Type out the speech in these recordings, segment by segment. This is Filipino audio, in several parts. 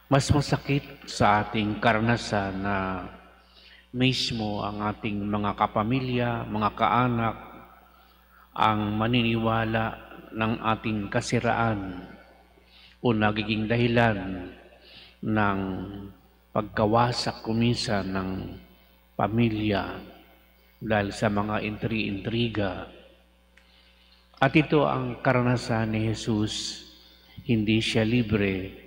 Mas masakit sa ating karanasan na mismo ang ating mga kapamilya, mga kaanak, ang maniniwala ng ating kasiraan o nagiging dahilan ng pagkawasak kuminsan ng pamilya dahil sa mga intri-intriga. At ito ang karanasan ni Jesus. Hindi siya libre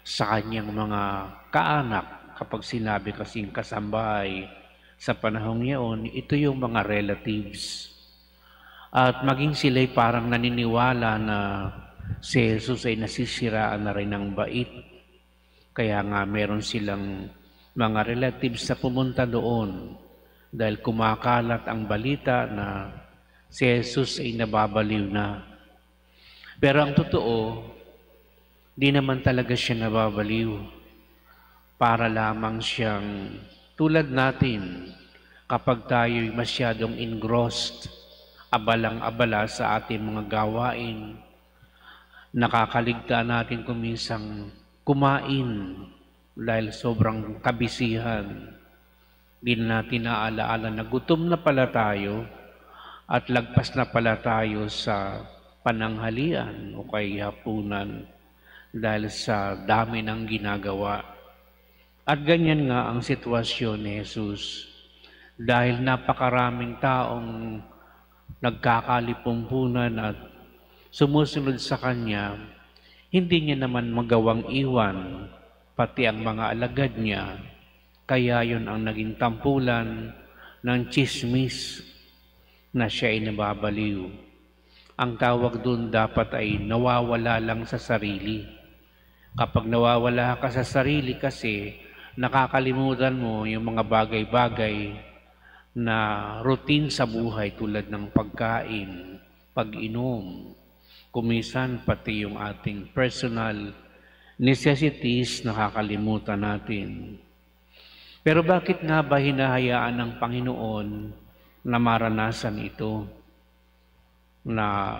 sa kanyang mga kaanak. Kapag sinabi kasing kasambahay sa panahong yaon, ito yung mga relatives. At maging sila'y parang naniniwala na si Jesus ay nasisiraan na rin ng bait. Kaya nga meron silang mga relatives na pumunta doon dahil kumakalat ang balita na si Jesus ay nababaliw na. Pero ang totoo, di naman talaga siya nababaliw. Para lamang siyang tulad natin kapag tayo'y masyadong engrossed, abalang-abala sa ating mga gawain, nakakaligtaan natin kuminsang kumain dahil sobrang kabisihan. Di na natin naalaala na gutom na pala tayo at lagpas na pala tayo sa pananghalian o kay hapunan dahil sa dami ng ginagawa. At ganyan nga ang sitwasyon ni Jesus. Dahil napakaraming taong nagkakalipumpunan at sumusunod sa Kanya, hindi niya naman magawang iwan pati ang mga alagad niya. Kaya yun ang naging tampulan ng tsismis na siya ay nababaliw. Ang tawag doon dapat ay nawawala lang sa sarili. Kapag nawawala ka sa sarili kasi, nakakalimutan mo yung mga bagay-bagay na routine sa buhay tulad ng pagkain, pag-inom, kumisan pati yung ating personal necessities nakakalimutan natin. Pero bakit nga ba hinahayaan ng Panginoon na maranasan ito? Na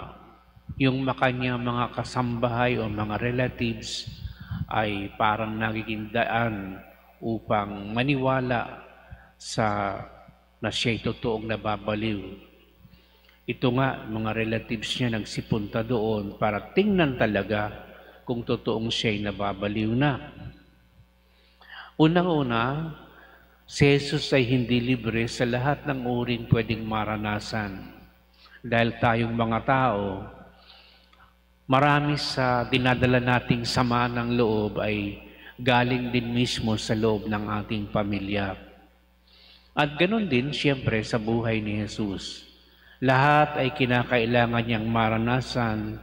yung makanya mga kasambahay o mga relatives ay parang nagiging daan upang maniwala sa na siya'y totoong nababaliw. Ito nga, mga relatives niya nagsipunta doon para tingnan talaga kung totoong siya'y nababaliw na. Unang-una, si Jesus ay hindi libre sa lahat ng uring pwedeng maranasan. Dahil tayong mga tao, marami sa dinadala nating sama ng loob ay galing din mismo sa loob ng ating pamilya. At ganoon din, siyempre, sa buhay ni Jesus. Lahat ay kinakailangan niyang maranasan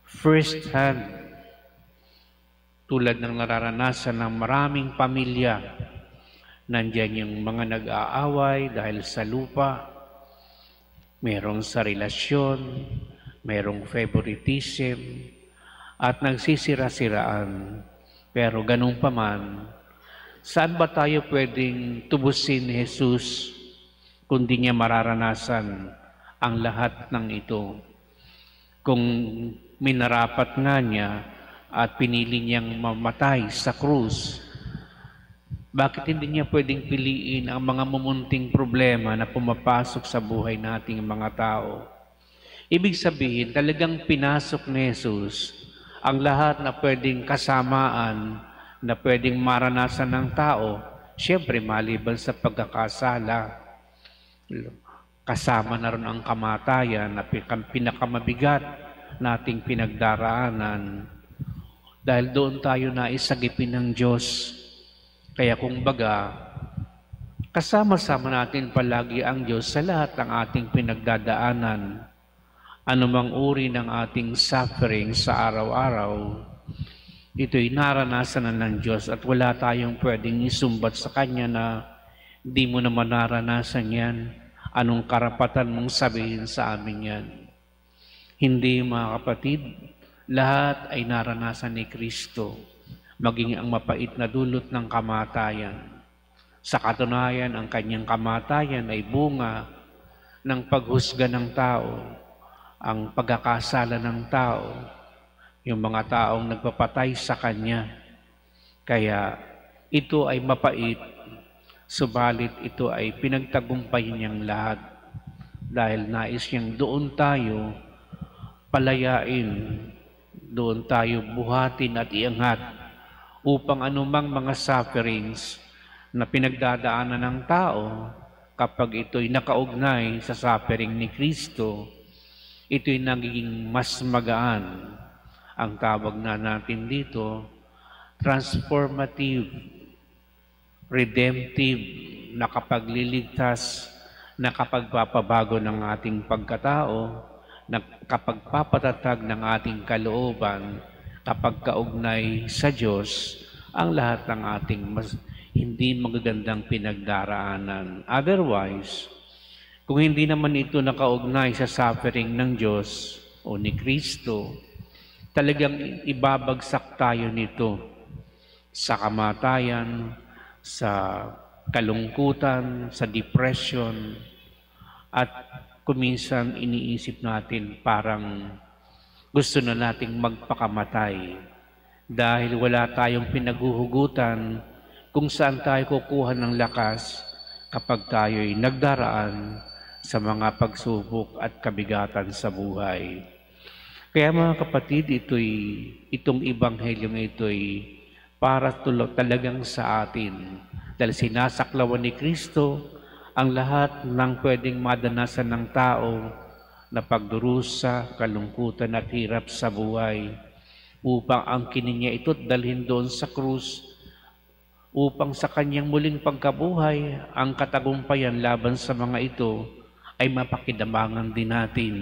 first hand. Tulad ng nararanasan ng maraming pamilya. Nandiyan yung mga nag-aaway dahil sa lupa, merong sa relasyon, merong favoritism, at nagsisira-siraan. Pero ganun pa man, saan ba tayo pwedeng tubusin ni Jesus kung di niya mararanasan ang lahat ng ito? Kung minarapat nga niya at pinili niyang mamatay sa krus, bakit hindi niya pwedeng piliin ang mga mumunting problema na pumapasok sa buhay nating mga tao? Ibig sabihin, talagang pinasok ni Jesus ang lahat na pwedeng kasamaan, na pwedeng maranasan ng tao, siyempre maliban sa pagkakasala. Kasama na rin ang kamatayan na pinakamabigat nating pinagdaraanan. Dahil doon tayo naisagipin ng Diyos. Kaya kung baga, kasama-sama natin palagi ang Diyos sa lahat ng ating pinagdadaanan. Anumang uri ng ating suffering sa araw-araw, ito'y naranasan na ng Diyos at wala tayong pwedeng isumbat sa Kanya na di mo naman naranasan yan. Anong karapatan mong sabihin sa amin yan? Hindi, mga kapatid, lahat ay naranasan ni Kristo. Maging ang mapait na dulot ng kamatayan. Sa katunayan, ang kanyang kamatayan ay bunga ng paghusga ng tao, ang pagkakasala ng tao, yung mga taong nagpapatay sa kanya. Kaya ito ay mapait, subalit ito ay pinagtagumpay niyang lahat dahil nais niyang doon tayo palayain, doon tayo buhatin at iangat upang anumang mga sufferings na pinagdadaanan ng tao, kapag ito'y nakaugnay sa suffering ni Kristo, ito'y nagiging mas magaan. Ang tawag na natin dito, transformative, redemptive, nakapagliligtas, nakapagpapabago ng ating pagkatao, nakapagpapatatag ng ating kalooban, kapag kaugnay sa Diyos, ang lahat ng ating hindi magagandang pinagdaraanan. Otherwise, kung hindi naman ito nakaugnay sa suffering ng Diyos o ni Kristo, talagang ibabagsak tayo nito sa kamatayan, sa kalungkutan, sa depression, at kuminsan iniisip natin parang gusto na nating magpakamatay dahil wala tayong pinaghuhugutan kung saan tayo kukuha ng lakas kapag tayo'y nagdaraan sa mga pagsubok at kabigatan sa buhay. Kaya mga kapatid, itong ibanghelyong ito'y para talagang sa atin. Dahil sinasaklawan ni Kristo ang lahat ng pwedeng madanasan ng tao na pagdurusa, kalungkutan at hirap sa buhay, upang angkinin niya ito't dalhin doon sa krus, upang sa kanyang muling pagkabuhay, ang katagumpayan laban sa mga ito ay mapakidamangan din natin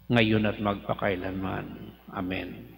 ngayon at magpakailanman. Amen.